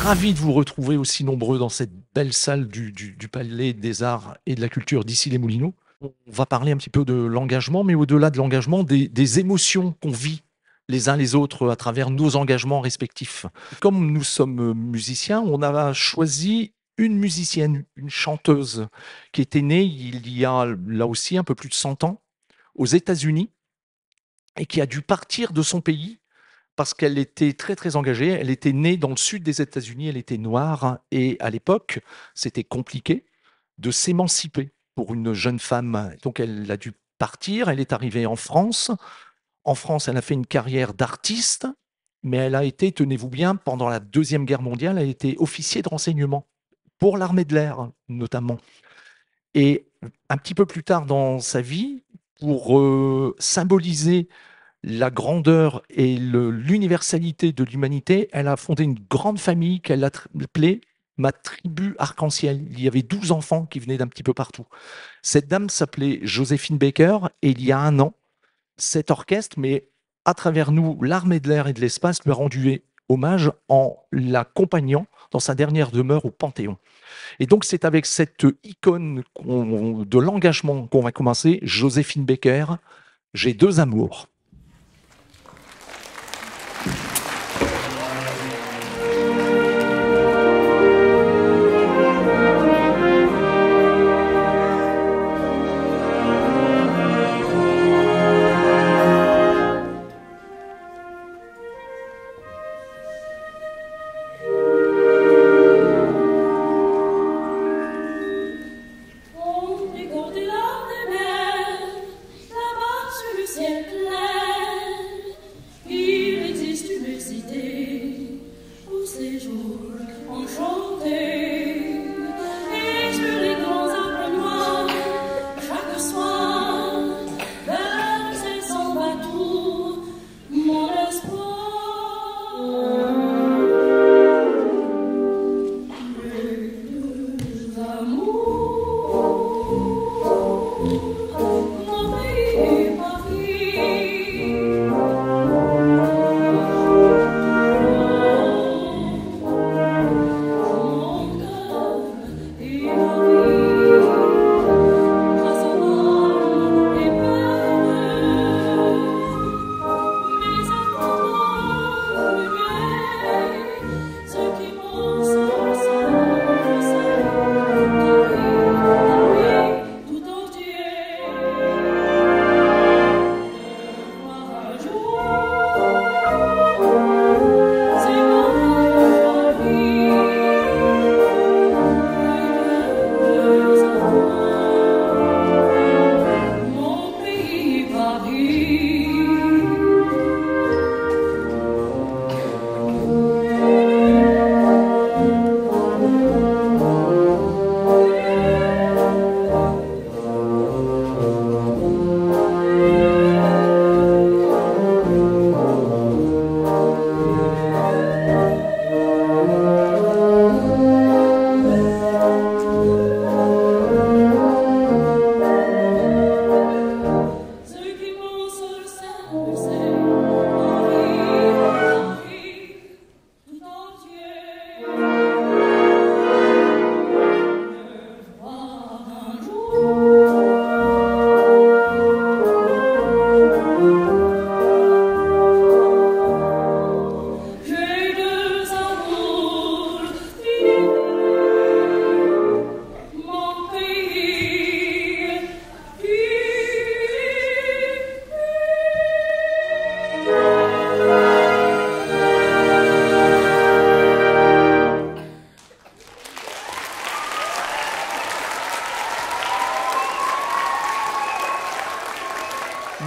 Ravi de vous retrouver aussi nombreux dans cette belle salle du Palais des Arts et de la Culture d'Issy-les-Moulineaux. On va parler un petit peu de l'engagement, mais au-delà de l'engagement, des émotions qu'on vit les uns les autres à travers nos engagements respectifs. Comme nous sommes musiciens, on a choisi une musicienne, une chanteuse qui était née il y a là aussi un peu plus de 100 ans aux États-Unis et qui a dû partir de son pays parce qu'elle était très, très engagée. Elle était née dans le sud des États-Unis, elle était noire et à l'époque, c'était compliqué de s'émanciper pour une jeune femme. Donc elle a dû partir, elle est arrivée en France. En France, elle a fait une carrière d'artiste, mais elle a été, tenez-vous bien, pendant la Deuxième Guerre mondiale, elle a été officier de renseignement pour l'armée de l'air notamment. Et un petit peu plus tard dans sa vie, pour symboliser la grandeur et l'universalité de l'humanité, elle a fondé une grande famille qu'elle a appelée ma tribu arc-en-ciel. Il y avait 12 enfants qui venaient d'un petit peu partout. Cette dame s'appelait Joséphine Baker et il y a un an, cet orchestre, mais à travers nous, l'armée de l'air et de l'espace lui a rendu hommage en l'accompagnant dans sa dernière demeure au Panthéon. Et donc c'est avec cette icône de l'engagement qu'on va commencer. Joséphine Baker, j'ai deux amours.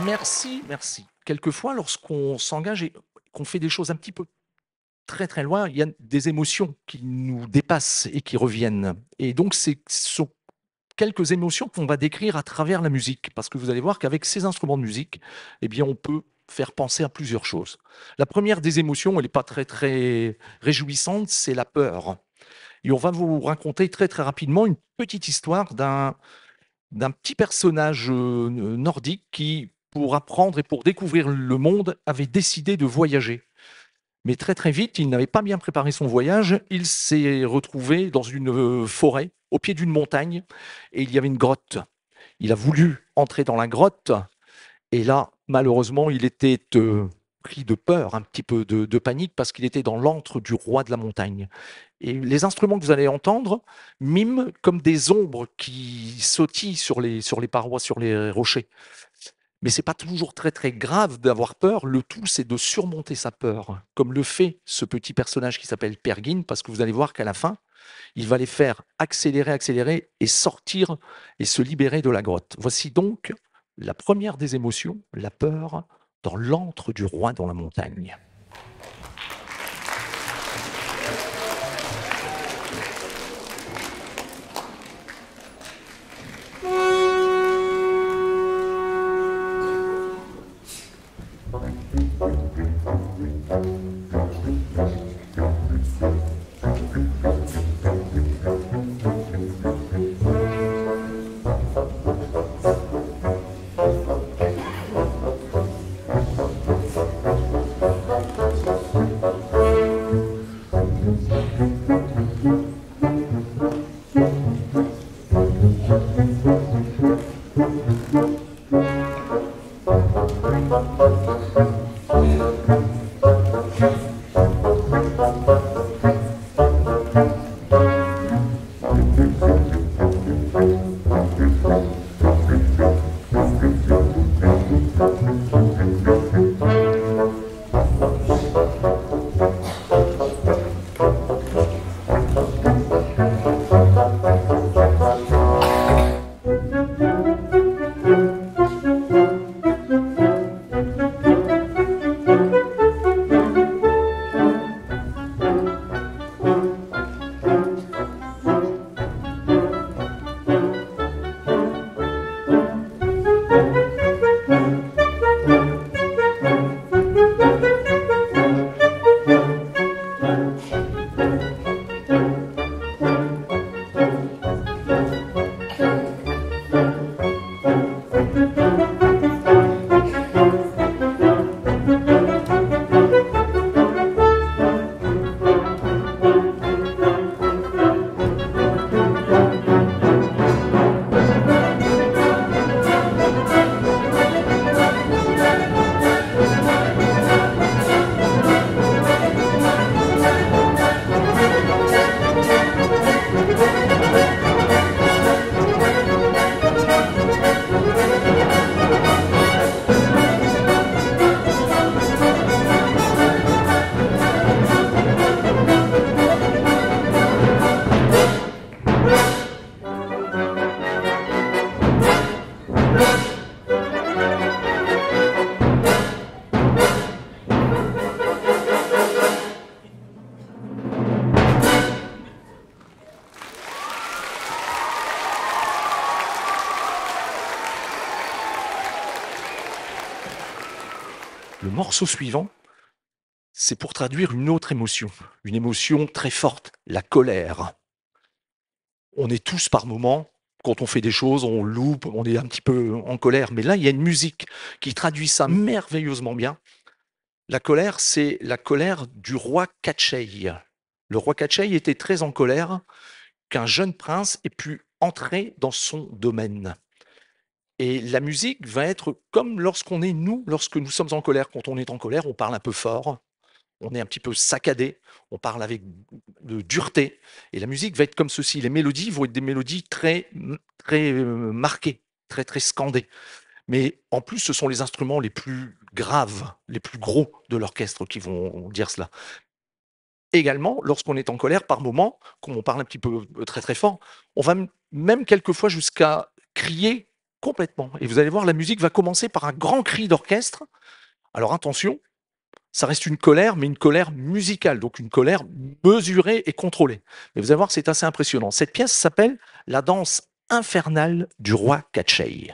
Merci, merci. Quelquefois, lorsqu'on s'engage et qu'on fait des choses un petit peu très très loin, il y a des émotions qui nous dépassent et qui reviennent. Et donc, ce sont quelques émotions qu'on va décrire à travers la musique, parce que vous allez voir qu'avec ces instruments de musique, eh bien, on peut faire penser à plusieurs choses. La première des émotions, elle n'est pas très très réjouissante, c'est la peur. Et on va vous raconter très très rapidement une petite histoire d'un petit personnage nordique qui, pour apprendre et pour découvrir le monde, avait décidé de voyager. Mais très très vite, il n'avait pas bien préparé son voyage. Il s'est retrouvé dans une forêt, au pied d'une montagne, et il y avait une grotte. Il a voulu entrer dans la grotte, et là, malheureusement, il était pris de peur, un petit peu de panique, parce qu'il était dans l'antre du roi de la montagne. Et les instruments que vous allez entendre miment comme des ombres qui sautillent sur les parois, sur les rochers. Mais c'est pas toujours très très grave d'avoir peur. Le tout, c'est de surmonter sa peur, comme le fait ce petit personnage qui s'appelle Pergine, parce que vous allez voir qu'à la fin, il va les faire accélérer, accélérer et sortir et se libérer de la grotte. Voici donc la première des émotions, la peur, dans l'antre du roi dans la montagne. Le morceau suivant, c'est pour traduire une autre émotion, une émotion très forte, la colère. On est tous par moments, quand on fait des choses, on loupe, on est un petit peu en colère, mais là, il y a une musique qui traduit ça merveilleusement bien. La colère, c'est la colère du roi Kachei. Le roi Kachei était très en colère qu'un jeune prince ait pu entrer dans son domaine. Et la musique va être comme lorsqu'on est nous, lorsque nous sommes en colère. Quand on est en colère, on parle un peu fort, on est un petit peu saccadé, on parle avec de dureté. Et la musique va être comme ceci. Les mélodies vont être des mélodies très marquées, très, très scandées. Mais en plus, ce sont les instruments les plus graves, les plus gros de l'orchestre qui vont dire cela. Également, lorsqu'on est en colère, par moment, comme on parle un petit peu très très fort, on va même quelquefois jusqu'à crier complètement. Et vous allez voir, la musique va commencer par un grand cri d'orchestre. Alors attention, ça reste une colère, mais une colère musicale, donc une colère mesurée et contrôlée. Mais vous allez voir, c'est assez impressionnant. Cette pièce s'appelle La danse infernale du roi Kachei.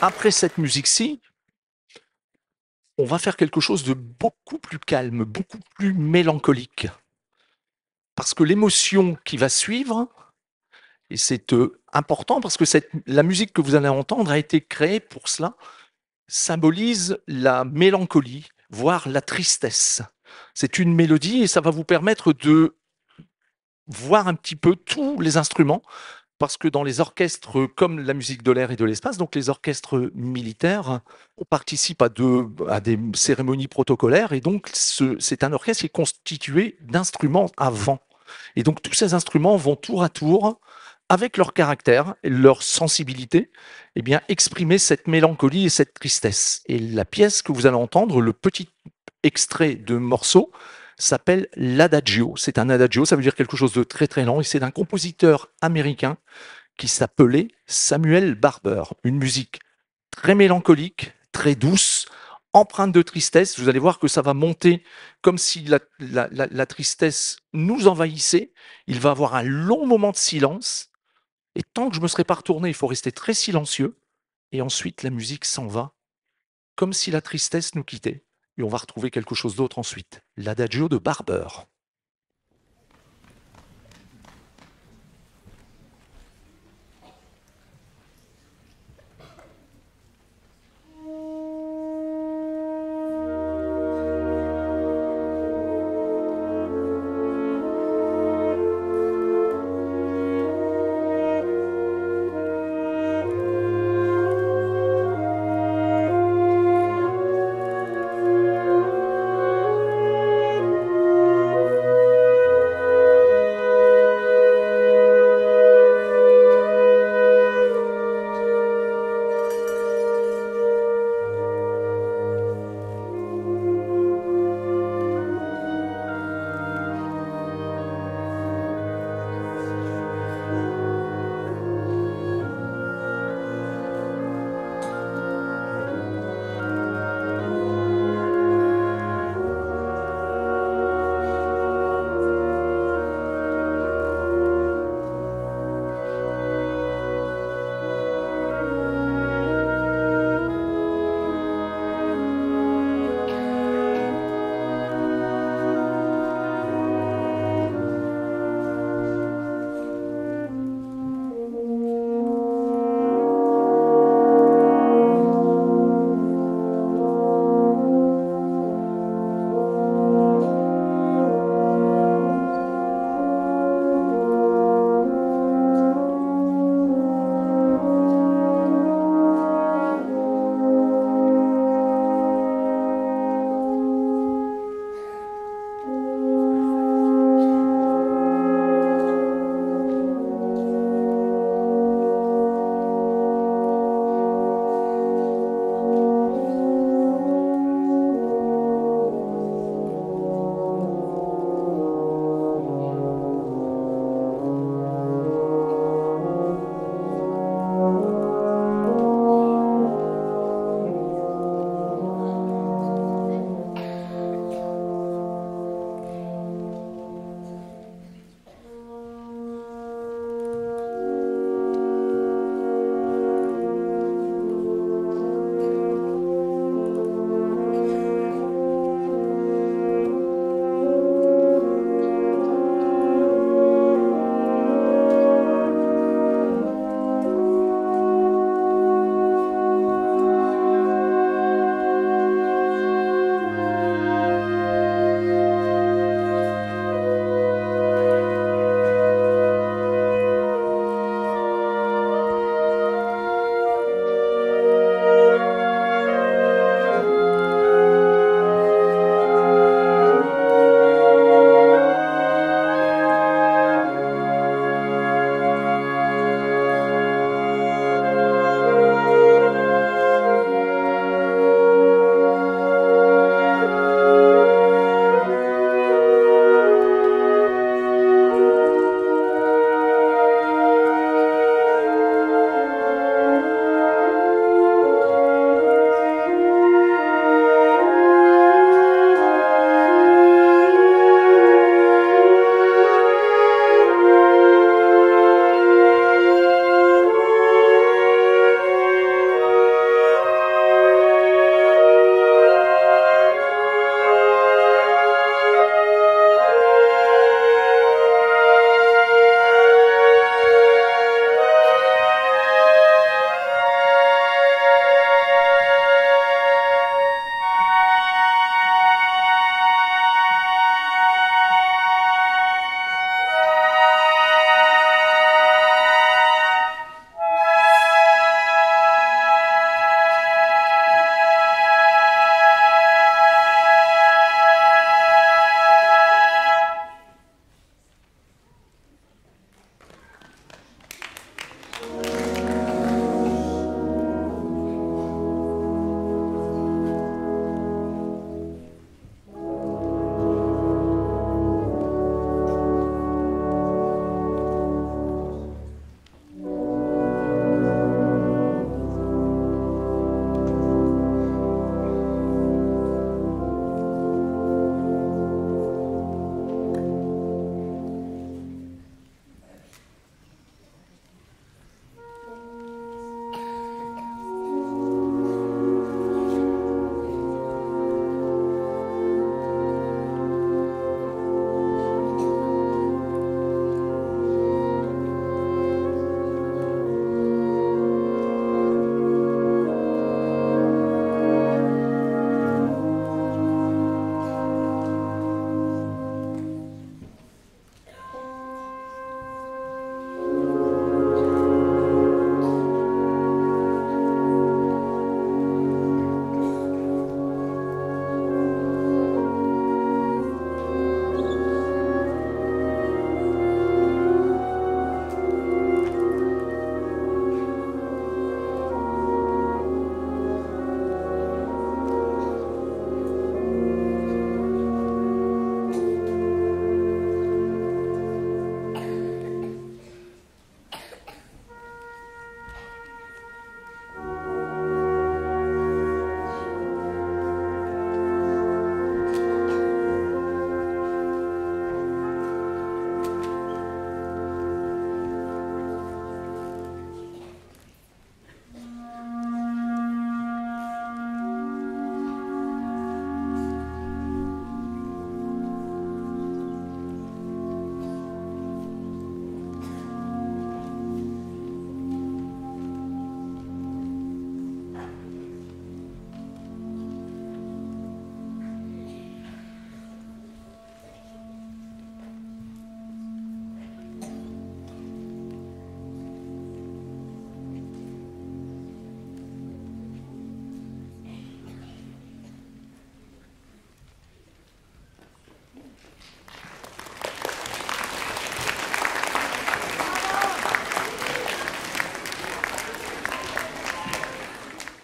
Après cette musique-ci, on va faire quelque chose de beaucoup plus calme, beaucoup plus mélancolique. Parce que l'émotion qui va suivre, et c'est important parce que la musique que vous allez entendre a été créée pour cela, symbolise la mélancolie, voire la tristesse. C'est une mélodie et ça va vous permettre de voir un petit peu tous les instruments, parce que dans les orchestres comme la musique de l'air et de l'espace, donc les orchestres militaires, on participe à des cérémonies protocolaires et donc c'est un orchestre qui est constitué d'instruments à vent. Et donc tous ces instruments vont tour à tour, avec leur caractère et leur sensibilité, eh bien, exprimer cette mélancolie et cette tristesse. Et la pièce que vous allez entendre, le petit extrait de morceau, s'appelle l'Adagio. C'est un adagio, ça veut dire quelque chose de très très lent, et c'est d'un compositeur américain qui s'appelait Samuel Barber. Une musique très mélancolique, très douce, empreinte de tristesse. Vous allez voir que ça va monter comme si la tristesse nous envahissait. Il va y avoir un long moment de silence. Et tant que je ne me serais pas retourné, il faut rester très silencieux. Et ensuite, la musique s'en va, comme si la tristesse nous quittait. Et on va retrouver quelque chose d'autre ensuite. L'Adagio de Barber.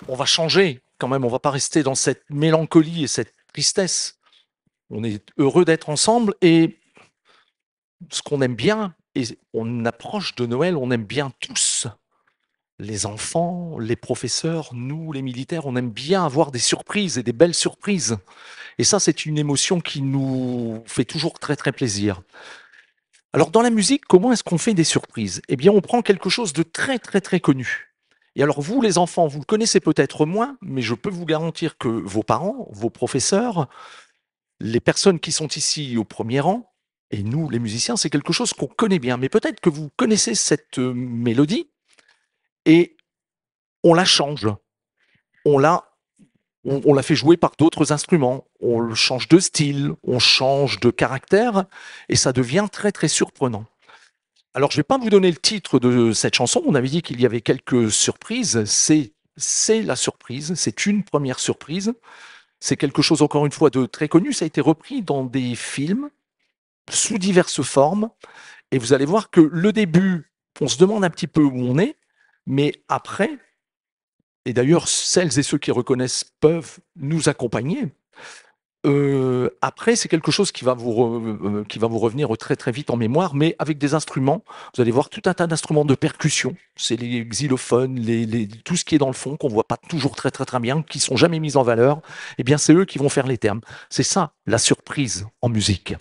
on va changer quand même, on va pas rester dans cette mélancolie et cette tristesse. On est heureux d'être ensemble et ce qu'on aime bien, et on approche de Noël, on aime bien tous, les enfants, les professeurs, nous, les militaires, on aime bien avoir des surprises et des belles surprises. Et ça, c'est une émotion qui nous fait toujours très, très plaisir. Alors, dans la musique, comment est-ce qu'on fait des surprises? Eh bien, on prend quelque chose de très, très, très connu. Et alors, vous, les enfants, vous le connaissez peut-être moins, mais je peux vous garantir que vos parents, vos professeurs, les personnes qui sont ici au premier rang, et nous, les musiciens, c'est quelque chose qu'on connaît bien. Mais peut-être que vous connaissez cette mélodie et on la change. On la, on la fait jouer par d'autres instruments. On change de style, on change de caractère et ça devient très, très surprenant. Alors, je ne vais pas vous donner le titre de cette chanson. On avait dit qu'il y avait quelques surprises. C'est la surprise. C'est une première surprise. C'est quelque chose, encore une fois, de très connu. Ça a été repris dans des films sous diverses formes. Et vous allez voir que le début, on se demande un petit peu où on est, mais après, et d'ailleurs, celles et ceux qui reconnaissent peuvent nous accompagner. Après, c'est quelque chose qui va vous revenir très très vite en mémoire, mais avec des instruments. Vous allez voir tout un tas d'instruments de percussion. C'est les xylophones, tout ce qui est dans le fond qu'on voit pas toujours très très très bien, qui sont jamais mis en valeur. Eh bien, c'est eux qui vont faire les termes. C'est ça la surprise en musique.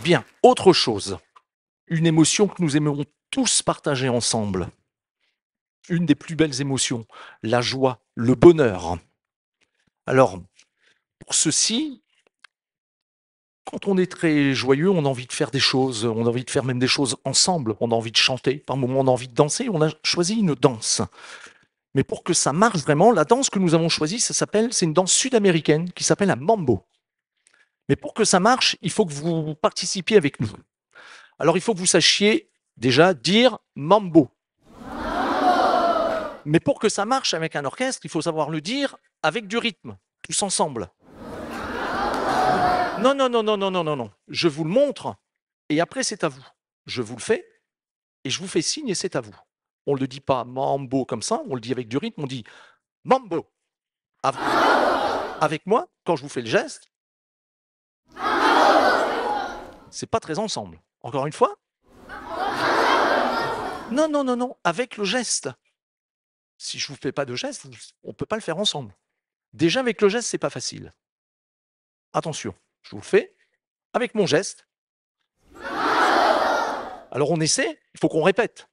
Bien, autre chose, une émotion que nous aimons tous partager ensemble, une des plus belles émotions, la joie, le bonheur. Alors, pour ceci, quand on est très joyeux, on a envie de faire des choses, on a envie de faire même des choses ensemble, on a envie de chanter, par moments on a envie de danser, on a choisi une danse. Mais pour que ça marche vraiment, la danse que nous avons choisie, c'est une danse sud-américaine qui s'appelle un mambo. Mais pour que ça marche, il faut que vous participiez avec nous. Alors il faut que vous sachiez déjà dire mambo. Mais pour que ça marche avec un orchestre, il faut savoir le dire avec du rythme, tous ensemble. Non, non, non, non, non, non, non, non. Je vous le montre et après c'est à vous. Je vous le fais et je vous fais signe et c'est à vous. On ne le dit pas mambo comme ça, on le dit avec du rythme, on dit mambo. Avec moi, quand je vous fais le geste, c'est pas très ensemble. Encore une fois. Non, non, non, non, avec le geste. Si je vous fais pas de geste, on peut pas le faire ensemble. Déjà avec le geste, c'est pas facile. Attention, je vous le fais avec mon geste. Alors on essaie, il faut qu'on répète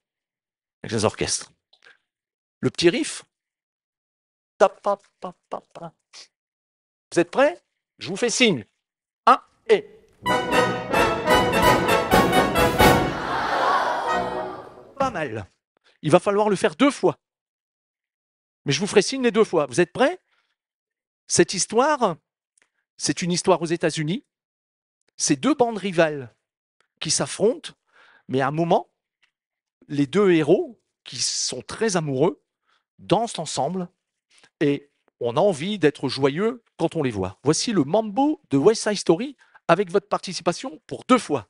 avec les orchestres. Le petit riff. Vous êtes prêts? Je vous fais signe. 1 et. Pas mal. Il va falloir le faire 2 fois. Mais je vous ferai signe les 2 fois. Vous êtes prêts? Cette histoire, c'est une histoire aux États-Unis. C'est 2 bandes rivales qui s'affrontent, mais à un moment, les 2 héros, qui sont très amoureux, dansent ensemble et on a envie d'être joyeux quand on les voit. Voici le mambo de West Side Story avec votre participation pour 2 fois.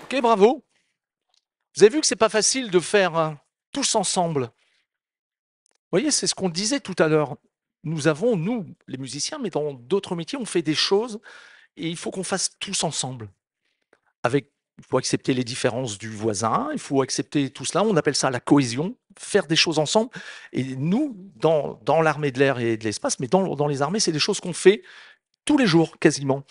Ok, bravo. Vous avez vu que c'est pas facile de faire tous ensemble. Vous voyez, c'est ce qu'on disait tout à l'heure. Nous avons, nous, les musiciens, mais dans d'autres métiers, on fait des choses et il faut qu'on fasse tous ensemble. Il faut accepter les différences du voisin, il faut accepter tout cela. On appelle ça la cohésion, faire des choses ensemble. Et nous, dans l'armée de l'air et de l'espace, mais dans les armées, c'est des choses qu'on fait tous les jours quasiment.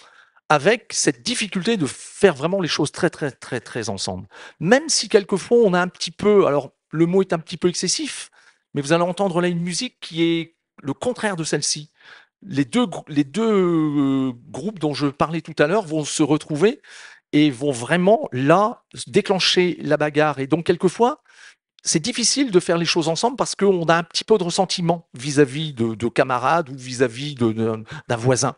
avec cette difficulté de faire vraiment les choses très, très, très, très ensemble. Même si quelquefois on a un petit peu, alors le mot est un petit peu excessif, mais vous allez entendre là une musique qui est le contraire de celle-ci. Les deux groupes dont je parlais tout à l'heure vont se retrouver et vont vraiment là déclencher la bagarre. Et donc quelquefois, c'est difficile de faire les choses ensemble parce qu'on a un petit peu de ressentiment vis-à-vis de camarades ou vis-à-vis d'un voisin.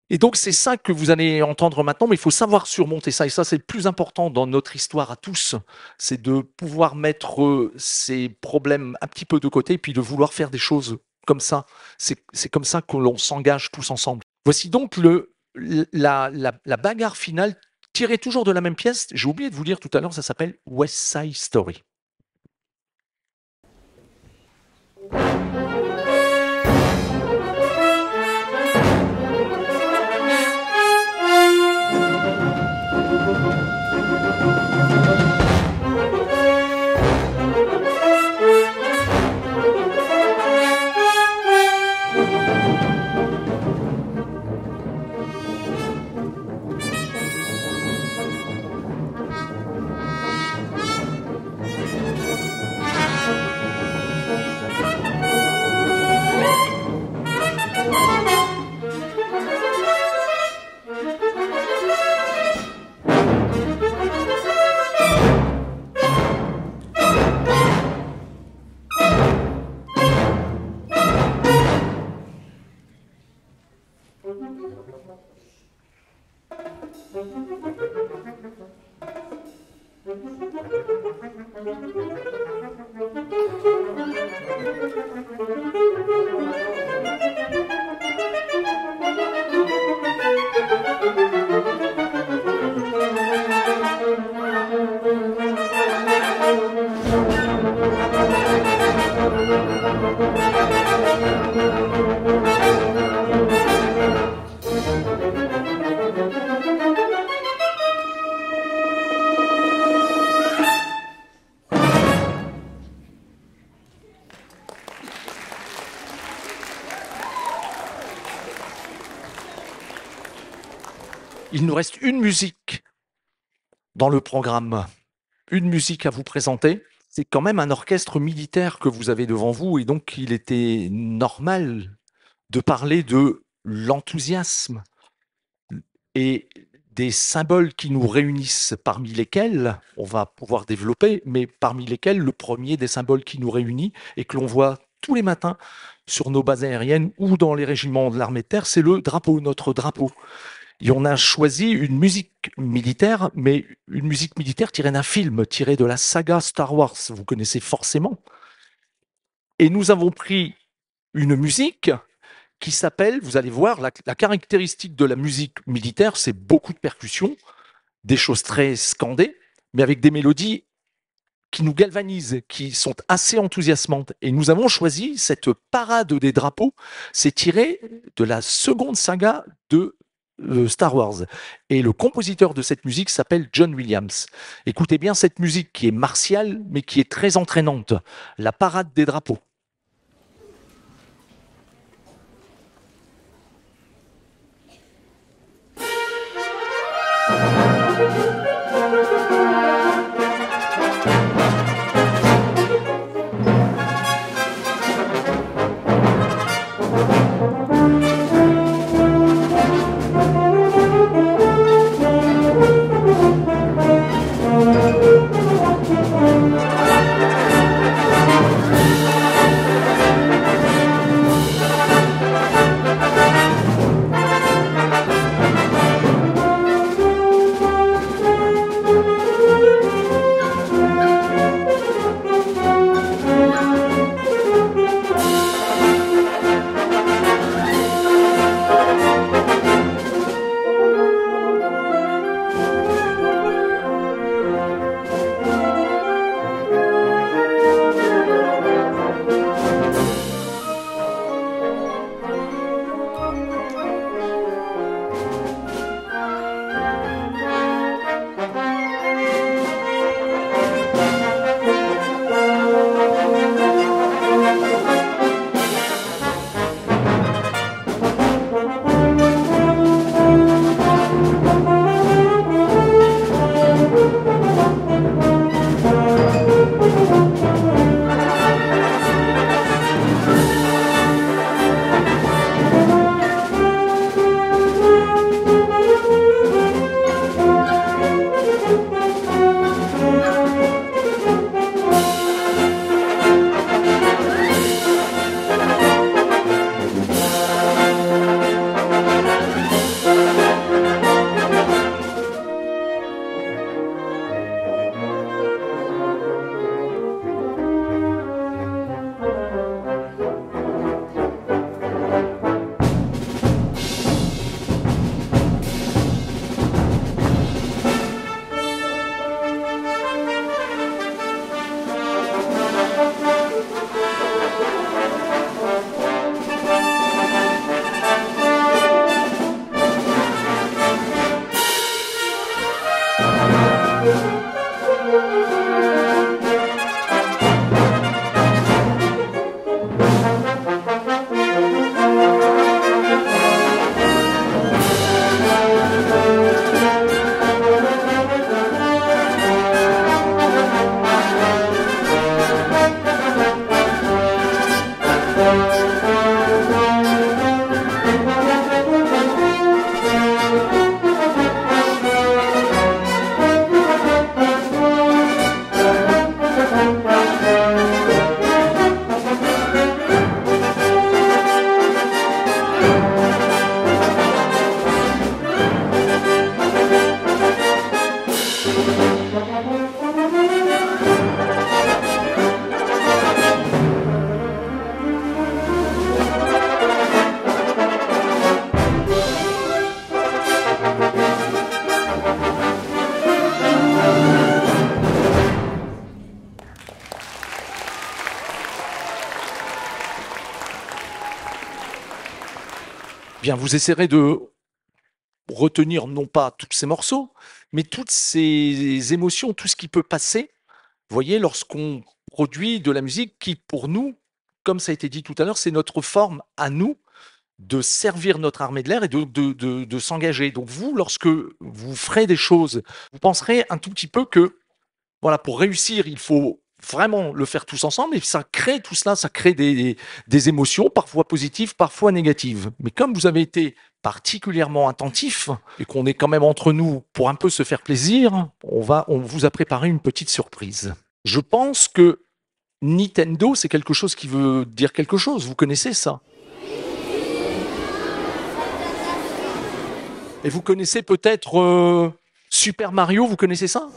Et donc, c'est ça que vous allez entendre maintenant, mais il faut savoir surmonter ça. Et ça, c'est le plus important dans notre histoire à tous. C'est de pouvoir mettre ces problèmes un petit peu de côté et puis de vouloir faire des choses comme ça. C'est comme ça que l'on s'engage tous ensemble. Voici donc la bagarre finale tirée toujours de la même pièce. J'ai oublié de vous dire tout à l'heure, ça s'appelle West Side Story. Il nous reste une musique dans le programme, une musique à vous présenter. C'est quand même un orchestre militaire que vous avez devant vous et donc il était normal de parler de l'enthousiasme et des symboles qui nous réunissent, parmi lesquels, on va pouvoir développer, mais parmi lesquels le premier des symboles qui nous réunit et que l'on voit tous les matins sur nos bases aériennes ou dans les régiments de l'armée de terre, c'est le drapeau, notre drapeau. Et on a choisi une musique militaire, mais une musique militaire tirée d'un film, tirée de la saga Star Wars, vous connaissez forcément. Et nous avons pris une musique qui s'appelle, vous allez voir, la caractéristique de la musique militaire, c'est beaucoup de percussions, des choses très scandées, mais avec des mélodies qui nous galvanisent, qui sont assez enthousiasmantes. Et nous avons choisi cette parade des drapeaux, c'est tiré de la seconde saga de Star Wars. Et le compositeur de cette musique s'appelle John Williams. Écoutez bien cette musique qui est martiale, mais qui est très entraînante. La parade des drapeaux. Bien, vous essaierez de retenir non pas tous ces morceaux, mais toutes ces émotions, tout ce qui peut passer, vous voyez, lorsqu'on produit de la musique qui, pour nous, comme ça a été dit tout à l'heure, c'est notre forme à nous de servir notre armée de l'air et de s'engager. Donc vous, lorsque vous ferez des choses, vous penserez un tout petit peu que, voilà, pour réussir, il faut vraiment le faire tous ensemble et ça crée tout cela, ça crée des émotions, parfois positives, parfois négatives. Mais comme vous avez été particulièrement attentif et qu'on est quand même entre nous pour un peu se faire plaisir, on vous a préparé une petite surprise. Je pense que Nintendo, c'est quelque chose qui veut dire quelque chose. Vous connaissez ça? Et vous connaissez peut-être Super Mario, vous connaissez ça?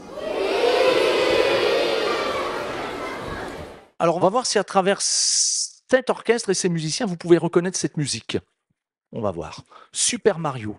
Alors on va voir si à travers cet orchestre et ces musiciens, vous pouvez reconnaître cette musique. On va voir. Super Mario.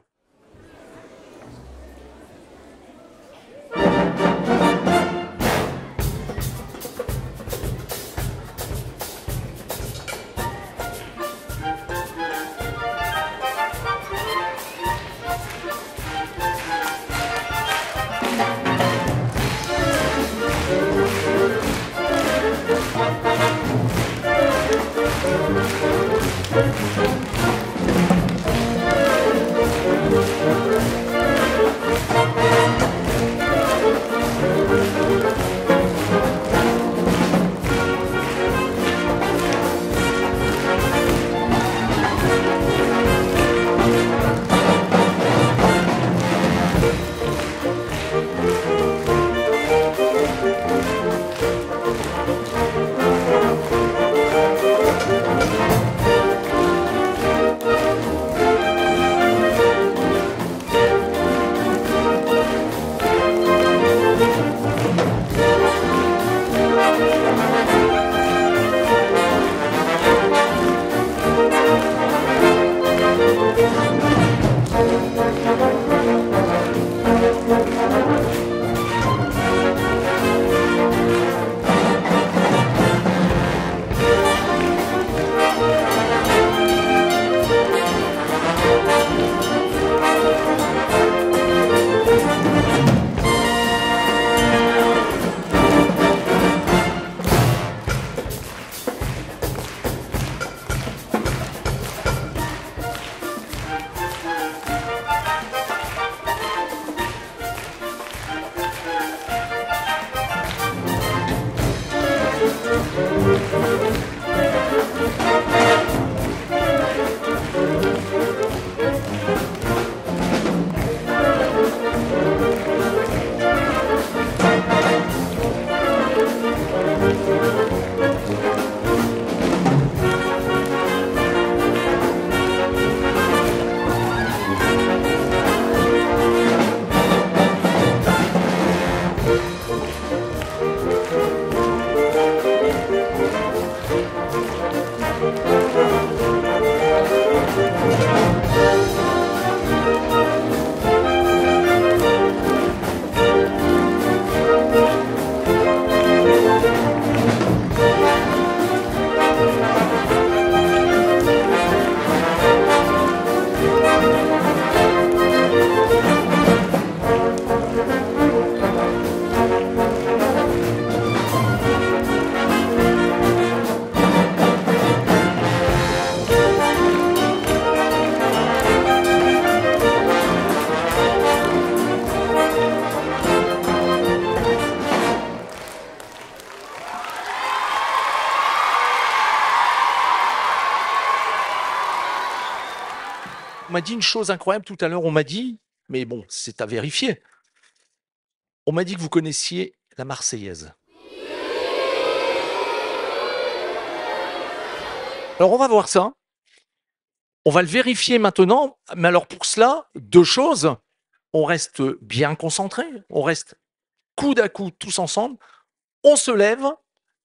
On m'a dit une chose incroyable tout à l'heure, on m'a dit, mais bon, c'est à vérifier. On m'a dit que vous connaissiez la Marseillaise. Alors on va voir ça. On va le vérifier maintenant. Mais alors pour cela, deux choses. On reste bien concentré, on reste coude à coude tous ensemble, on se lève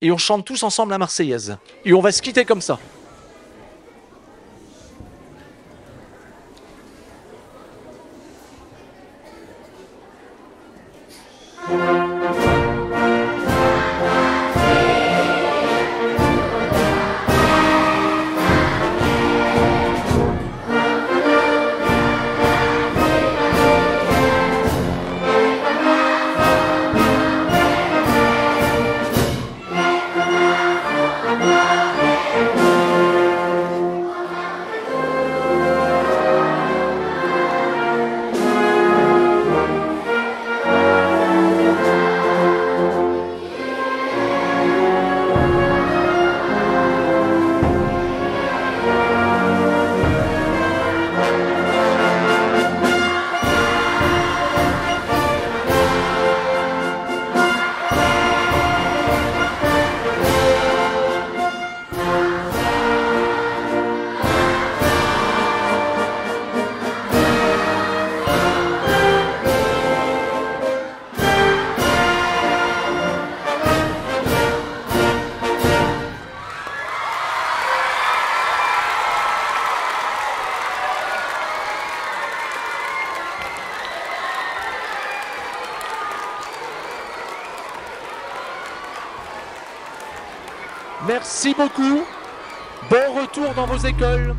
et on chante tous ensemble la Marseillaise. Et on va se quitter comme ça. Merci beaucoup. Bon retour dans vos écoles.